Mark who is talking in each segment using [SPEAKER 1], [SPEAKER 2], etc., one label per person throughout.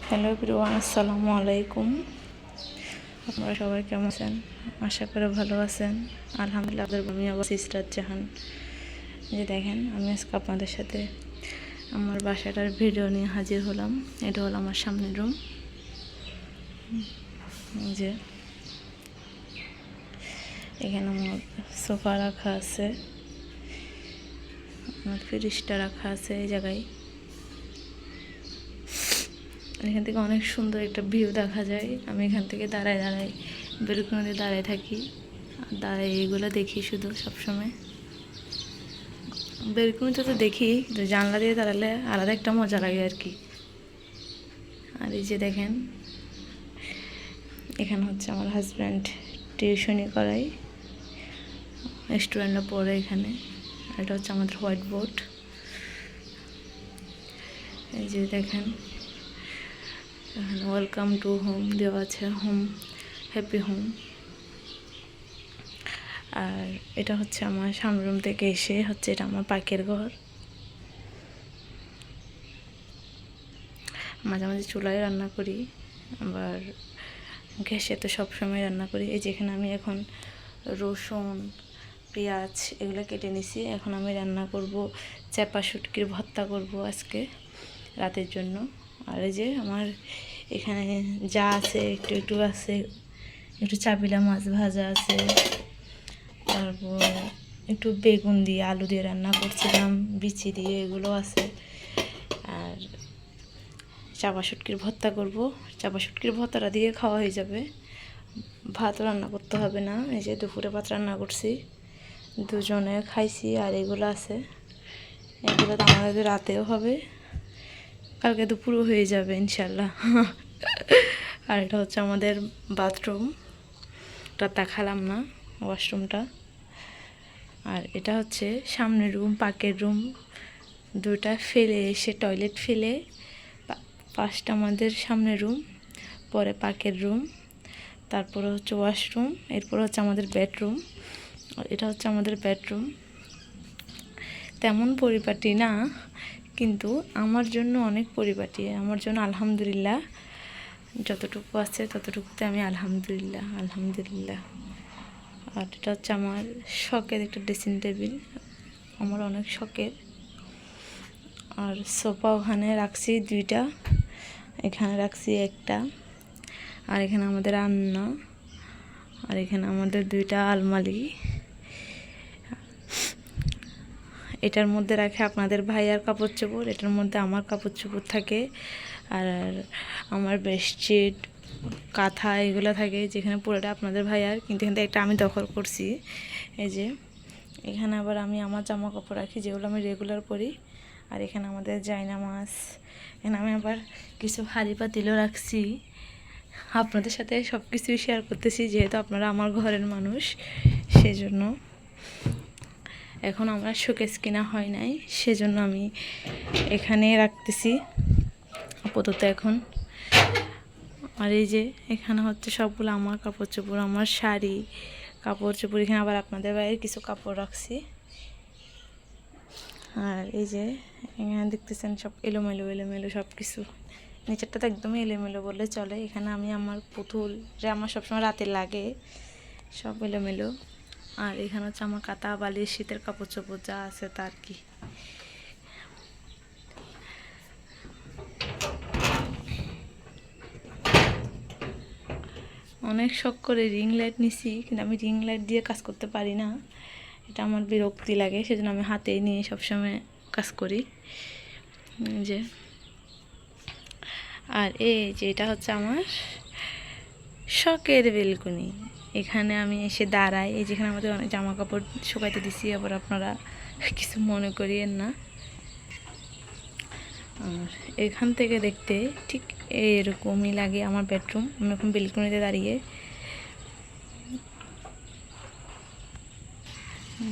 [SPEAKER 1] Hello everyone, আসসালামু আলাইকুম। আপনারা সবাই কেমন আছেন? আশা করে ভালো আছেন। আলহামদুলিল্লাহ। আমি আবার সিস্টার জাহান। যে দেখেন, আমি আজকে আপনাদের সাথে আমার বাসাটার ভিডিও নিয়ে হাজির হলাম। এটা হলো আমার সামনের রুম। যে এখানে আমার সোফা রাখা আছে, আমার ফ্রিজটা রাখা আছে এই জায়গায়। এখান থেকে অনেক সুন্দর একটা ভিউ দেখা যায়। আমি এখান থেকে দাঁড়ায় বেলকনিতে দাঁড়ায় থাকি, দাঁড়ায় এগুলো দেখি শুধু সবসময়। বেলকনিতে তো দেখি, কিন্তু জানলা দিয়ে দাঁড়ালে আলাদা একটা মজা লাগে আর কি। আর এই যে দেখেন, এখানে হচ্ছে আমার হাজব্যান্ড টিউশনি করাই, স্টুডেন্টরা পড়ে এখানে। এটা হচ্ছে আমাদের হোয়াইট বোর্ড। এই যে দেখেন, ওয়েলকাম টু হোম দেওয়া আছে, হোম হ্যাপি হোম। আর এটা হচ্ছে আমার সামনের রুম থেকে এসে হচ্ছে এটা আমার পাখির ঘর। মাঝে মাঝে চুলায় রান্না করি, আবার গ্যাসে তো সবসময় রান্না করি। এই যেখানে আমি এখন রসুন পেঁয়াজ এগুলো কেটে নিছি। এখন আমি রান্না করব চাপা শুটকির ভর্তা করব আজকে রাতের জন্য। আর এই যে আমার এখানে যা আছে একটু একটু আছে, একটু চাপিলা মাছ ভাজা আছে, তারপর একটু বেগুন দিয়ে আলু দিয়ে রান্না করছিলাম, বিচি দিয়ে, এগুলো আছে। আর চাপা শুটকির ভর্তা করব। চাপা শুটকির ভর্তাটা দিয়ে খাওয়া হয়ে যাবে, ভাত রান্না করতে হবে না। এই যে দুপুরে ভাত রান্না করছি, দুজনে খাইছি। আর এগুলো আছে, এগুলো তো আমাদের রাতেও হবে, কালকে দুপুরও হয়ে যাবে ইনশাল্লাহ। আর এটা হচ্ছে আমাদের বাথরুম, এটা দেখালাম না, ওয়াশরুমটা। আর এটা হচ্ছে সামনের রুম, পাকের রুম। দুটা ফেলে এসে টয়লেট ফেলে ফার্স্ট আমাদের সামনের রুম, পরে পাকের রুম, তারপরে হচ্ছে ওয়াশরুম, এরপর হচ্ছে আমাদের বেডরুম। আর এটা হচ্ছে আমাদের বেডরুম। তেমন পরিপাটি না, কিন্তু আমার জন্য অনেক পরিপাটি। আমার জন্য আলহামদুলিল্লাহ, যতটুকু আছে ততটুকুতে আমি আলহামদুলিল্লাহ আলহামদুলিল্লাহ। আর এটা হচ্ছে আমার শখের একটা ড্রেসিং টেবিল, আমার অনেক শখের। আর সোফা ওখানে রাখছি দুইটা, এখানে রাখছি একটা। আর এখানে আমাদের রান্না, আর এখানে আমাদের দুইটা আলমারি। এটার মধ্যে রাখে আপনাদের ভাইয়ার কাপড় চোপড়, এটার মধ্যে আমার কাপড় চোপড় থাকে। আর আমার বেডশিট কাঁথা এগুলো থাকে, যেখানে পুরোটা আপনাদের ভাইয়ার, কিন্তু এখান থেকে একটা আমি দখল করছি। এই যে এখানে আবার আমি আমার জামা কাপড় রাখি, যেগুলো আমি রেগুলার পরি। আর এখানে আমাদের জায়নামাজ, এখানে আমি আবার কিছু হাঁড়ি পাতিলও রাখছি। আপনাদের সাথে সব কিছুই শেয়ার করতেছি, যেহেতু আপনারা আমার ঘরের মানুষ, সেজন্য। এখন আমরা শোকেস কিনা হয় নাই, সেজন্য আমি এখানে রাখতেছি আপাতত এখন। আর এই যে এখানে হচ্ছে সবগুলো আমার কাপড় চোপড়, আমার শাড়ি কাপড় চোপড়। এখানে আবার আপনাদের বাইরে কিছু কাপড় রাখছি। আর এই যে এখানে দেখতেছেন সব এলোমেলো এলোমেলো সব কিছু, নিচেরটা তো একদমই এলোমেলো বললে চলে। এখানে আমি আমার পুতুল, যে আমার সবসময় রাতে লাগে, সব এলোমেলো। আর এখানে হচ্ছে আমার কাঁথা বালিশ শীতের কাপড় চোপড় যা আছে তার কি। অনেক শখ করে রিং লাইট নিছি, কিন্তু আমি রিং লাইট দিয়ে কাজ করতে পারি না, এটা আমার বিরক্তি লাগে, সেজন্য আমি হাতেই নিয়ে সবসময় কাজ করি। যে আর এই যে এটা হচ্ছে আমার শখের বেলকনি। এখানে আমি এসে দাঁড়াই, এই যেখানে আমাদের অনেক জামা কাপড় শুকাইতে দিছি, আবার আপনারা কিছু মনে করিয়েন না। আর এখান থেকে দেখতে ঠিক এরকমই লাগে আমার বেডরুম। আমি এখন বেলকনিতে দাঁড়িয়ে,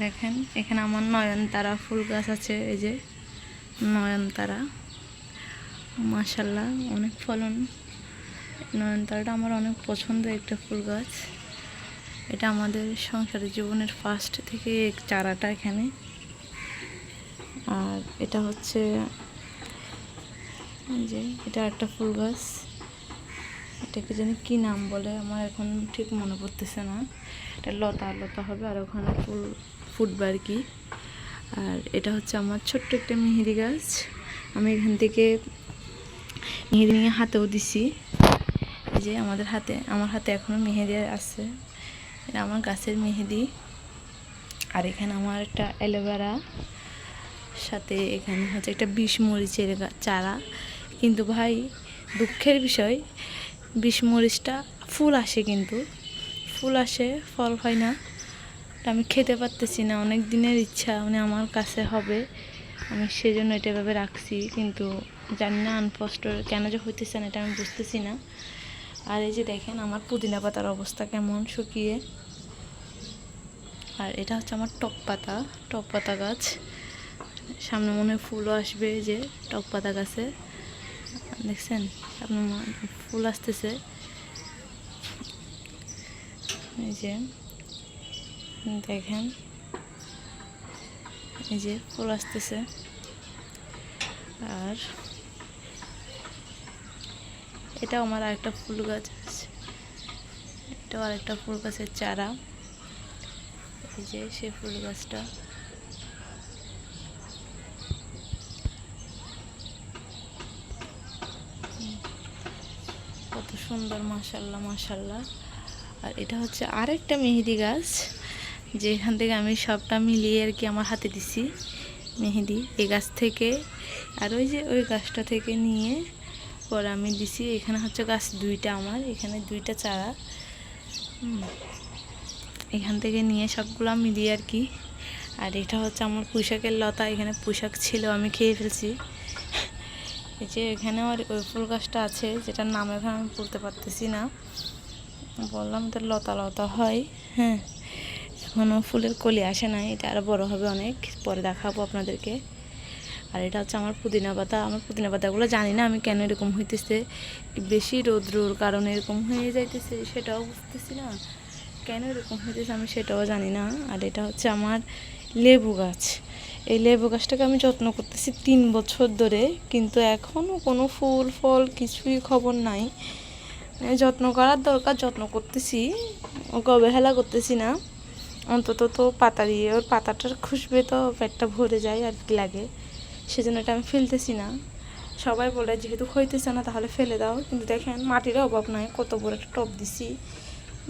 [SPEAKER 1] দেখেন এখানে আমার নয়নতারা ফুল গাছ আছে। এই যে নয়নতারা, মাশাল্লাহ অনেক ফলন। নয়নতারাটা আমার অনেক পছন্দের একটা ফুল গাছ। এটা আমাদের সংসারের জীবনের ফার্স্ট থেকে চারাটা এখানে। আর এটা হচ্ছে এই যে এটা একটা ফুল গাছ, এটাকে জানি কি নাম বলে, আমার এখন ঠিক মনে পড়তেছে না। এটা লতা লতা হবে আর ওখানে ফুল ফুটবে আর কি। আর এটা হচ্ছে আমার ছোট্ট একটা মেহেদি গাছ। আমি এখান থেকে মেহেদি নিয়ে হাতেও দিছি। এই যে আমার হাতে এখনও মেহেদি আছে, এটা আমার গাছের মেহেদি। আর এখানে আমার একটা অ্যালোভেরা, সাথে এখানে হচ্ছে একটা বিষমরিচের চারা। কিন্তু ভাই দুঃখের বিষয়, বিষমরিচটা ফুল আসে, কিন্তু ফুল আসে ফল হয় না। আমি খেতে পারতেছি না, অনেক দিনের ইচ্ছা মানে আমার কাছে হবে, আমি সেজন্য এটা এভাবে রাখছি। কিন্তু জানি না আনফস্ট কেন যে হইতেছে না, এটা আমি বুঝতেছি না। আর এই যে দেখেন আমার পুদিনা পাতার অবস্থা কেমন শুকিয়ে। আর এটা হচ্ছে আমার টক পাতা গাছ, সামনে মনে হয় ফুলও আসবে। এই যে টক পাতা গাছে দেখছেন আপনার ফুল আসতেছে, এই যে দেখেন এই যে ফুল আসতেছে। আর এটাও আমার আরেকটা ফুল গাছ আছে, এটাও আরেকটা ফুল গাছের চারা। এই যে সেই ফুল গাছটা, কত সুন্দর, মাশাল্লাহ মাশাল্লাহ। আর এটা হচ্ছে আরেকটা মেহেদি গাছ, যেখান থেকে আমি সবটা মিলিয়ে আর কি আমার হাতে দিছি মেহেদি এই গাছ থেকে। আর ওই যে ওই গাছটা থেকে নিয়ে পরে আমি দিছি। এখানে হচ্ছে গাছ দুইটা, আমার এখানে দুইটা চারা, এখান থেকে নিয়ে সবগুলো মিলিয়ে আর কি। আর এটা হচ্ছে আমার পুঁইশাকের লতা, এখানে পুঁইশাক ছিল আমি খেয়ে ফেলছি। এই যে এখানে আর ওই ফুল গাছটা আছে, যেটার নাম এখন আমি বলতে পারতেছি না, বললাম তো লতা লতা হয়। হ্যাঁ, এখনও ফুলের কলি আসে নাই, এটা আরও বড়ো হবে অনেক, পরে দেখাবো আপনাদেরকে। আর এটা হচ্ছে আমার পুদিনা পাতা। আমার পুদিনা পাতাগুলো জানি না আমি কেন এরকম হইতেছে, বেশি রৌদ্রর কারণে এরকম হয়ে যাইতেছে, সেটাও বুঝতেছি না কেন এরকম হইতেছে, আমি সেটাও জানি না। আর এটা হচ্ছে আমার লেবু গাছ, এই লেবু গাছটাকে আমি যত্ন করতেছি 3 বছর ধরে, কিন্তু এখনও কোনো ফুল ফল কিছুই খবর নাই। যত্ন করার দরকার, যত্ন করতেছি, ওকে অবহেলা করতেছি না। অন্তত তো পাতা দিয়ে ওর পাতাটা খুশবে তো পেটটা ভরে যায় আর কি লাগে, সেজন্য এটা আমি ফেলতেছি না। সবাই বলে যেহেতু হইতেছে না তাহলে ফেলে দাও, কিন্তু দেখেন মাটির অভাব নাই, কত বড় একটা টব দিছি,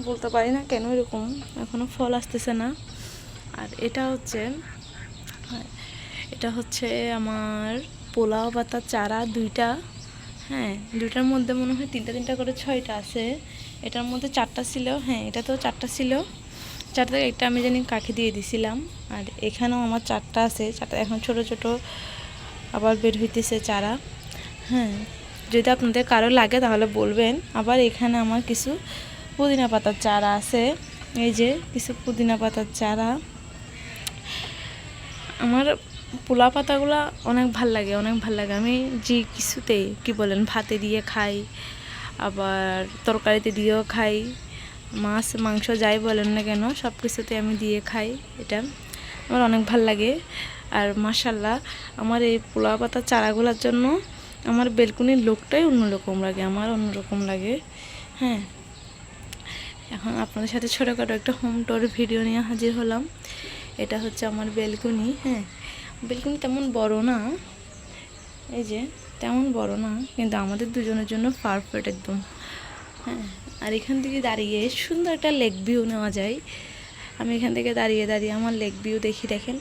[SPEAKER 1] বলতে পারি না কেন এরকম এখনও ফল আসতেছে না। আর এটা হচ্ছে আমার পোলাও পাতার চারা দুইটা। হ্যাঁ, দুইটার মধ্যে মনে হয় তিনটা করে 6টা আছে, এটার মধ্যে 4টা ছিল। হ্যাঁ, এটাতেও 4টা ছিল, 4টা একটা আমি জানি কাকে দিয়ে দিছিলাম। আর এখানেও আমার 4টা আছে, 4টা এখন ছোট ছোট আবার বের হইতেছে চারা। হ্যাঁ, যদি আপনাদের কারো লাগে তাহলে বলবেন। আবার এখানে আমার কিছু পুদিনা পাতার চারা আছে, এই যে কিছু পুদিনা পাতার চারা। আমার পোলা পাতাগুলো অনেক ভাল লাগে, অনেক ভাল লাগে। আমি যে কিছুতেই কি বলেন ভাতে দিয়ে খাই, আবার তরকারিতে দিয়েও খাই, মাছ মাংস যাই বলেন না কেন সব কিছুতে আমি দিয়ে খাই, এটা আমার অনেক ভাল লাগে। আর মাশাল্লাহ আমার এই পোলা পাতার চারাগুলোর জন্য আমার বেলকুনির লোকটাই অন্যরকম লাগে, আমার অন্যরকম লাগে। হ্যাঁ, এখন আপনাদের সাথে ছোটোখাটো একটা হোম টুর ভিডিও নিয়ে হাজির হলাম। এটা হচ্ছে আমার বেলকুনি। হ্যাঁ, বেলকুনি তেমন বড় না, এই যে তেমন বড় না, কিন্তু আমাদের দুজনের জন্য পারফেক্ট একদম। হ্যাঁ, আর এখান থেকে দাঁড়িয়ে সুন্দর একটা লেক ভিউ নেওয়া যায়। আমি এখান থেকে দাঁড়িয়ে দাঁড়িয়ে আমার লেক ভিউ দেখি। দেখেন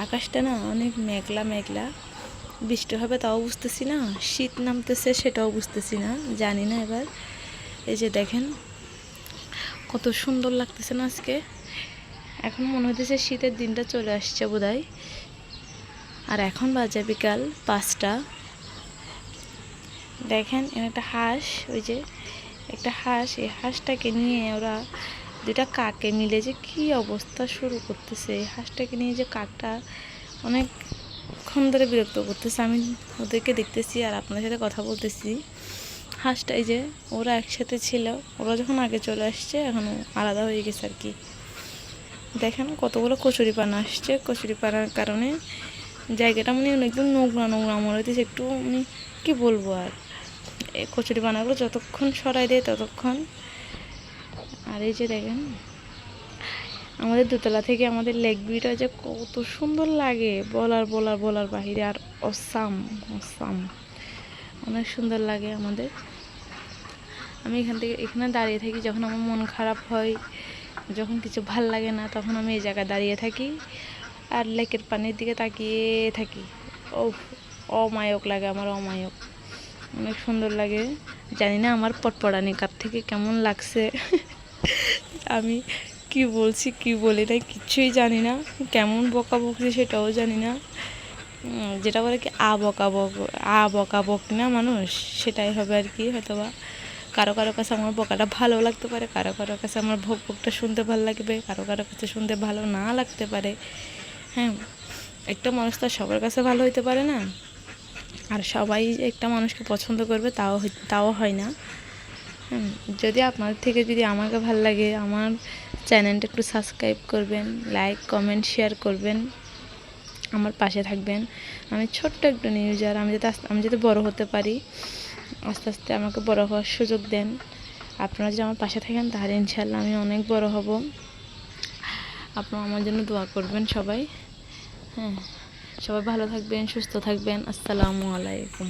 [SPEAKER 1] আকাশটা না অনেক মেঘলা মেঘলা, বৃষ্টি হবে তাও বুঝতেছি না, শীত নামতেছে সেটাও বুঝতেছি না, জানি না এবার। এই যে দেখেন কত সুন্দর লাগতেছে না আজকে, এখন মনে হইতেছে শীতের দিনটা চলে আসছে বোধহয়। আর এখন বাজে বিকাল 5টা। দেখেন এখানে একটা হাঁস, ওই যে একটা হাঁস, এই হাঁসটাকে নিয়ে ওরা দুটা কাকে মিলে যে কি অবস্থা শুরু করতেছে। এই হাঁসটাকে নিয়ে যে কাকটা অনেকক্ষণ ধরে বিরক্ত করতেছে, আমি ওদেরকে দেখতেছি আর আপনার সাথে কথা বলতেছি। হাঁসটা এই যে ওরা একসাথে ছিল, ওরা যখন আগে চলে আসছে এখন আলাদা হয়ে গেছে আর কি। দেখেন কতগুলো কচুরিপানা আসছে, কচুরিপানার কারণে জায়গাটা মানে একদম নোংরা নোংরা মনে হইতেছে, একটু মানে কি বলবো আর, এই কচুরি পানাগুলো যতক্ষণ সরাই দেয় ততক্ষণ। আর এই যে দেখেন আমাদের দোতলা থেকে আমাদের লেক ভিউটা যে কত সুন্দর লাগে, বলার বাহিরে। আর অসাম অসাম অনেক সুন্দর লাগে আমাদের। আমি এখানে দাঁড়িয়ে থাকি যখন আমার মন খারাপ হয়, যখন কিছু ভাল লাগে না, তখন আমি এই জায়গায় দাঁড়িয়ে থাকি আর লেকের পানির দিকে তাকিয়ে থাকি। ও অমায়ক লাগে আমার, অমায়ক, অনেক সুন্দর লাগে। জানি না আমার পটপড়ানি কাপ থেকে কেমন লাগছে। আমি কি বলছি কি বলি না কিচ্ছুই জানি না, কেমন বকা বকছি সেটাও জানি না। যেটা বলে কি আ বকা বক না মানুষ, সেটাই হবে আর কি। হয়তোবা কারো কাছে আমার বকাটা ভালো লাগতে পারে, কারো কাছে আমার বকটা শুনতে ভালো লাগবে, কারো কাছে শুনতে ভালো না লাগতে পারে। হ্যাঁ, একটা মানুষ তো সবার কাছে ভালো হইতে পারে না, আর সবাই একটা মানুষকে পছন্দ করবে তাও হয় না। যদি আপনাদের থেকে যদি আমাকে ভালো লাগে, আমার চ্যানেলটা একটু সাবস্ক্রাইব করবেন, লাইক কমেন্ট শেয়ার করবেন, আমার পাশে থাকবেন। আমি ছোট্ট একটা নিউজার, আমি যাতে বড় হতে পারি, আস্তে আস্তে আমাকে বড় হওয়ার সুযোগ দেন। আপনারা যদি আমার পাশে থাকেন তাহলে ইনশাল্লাহ আমি অনেক বড় হব। আপনারা আমার জন্য দোয়া করবেন সবাই। হ্যাঁ, সবাই ভালো থাকবেন, সুস্থ থাকবেন। আসসালামু আলাইকুম।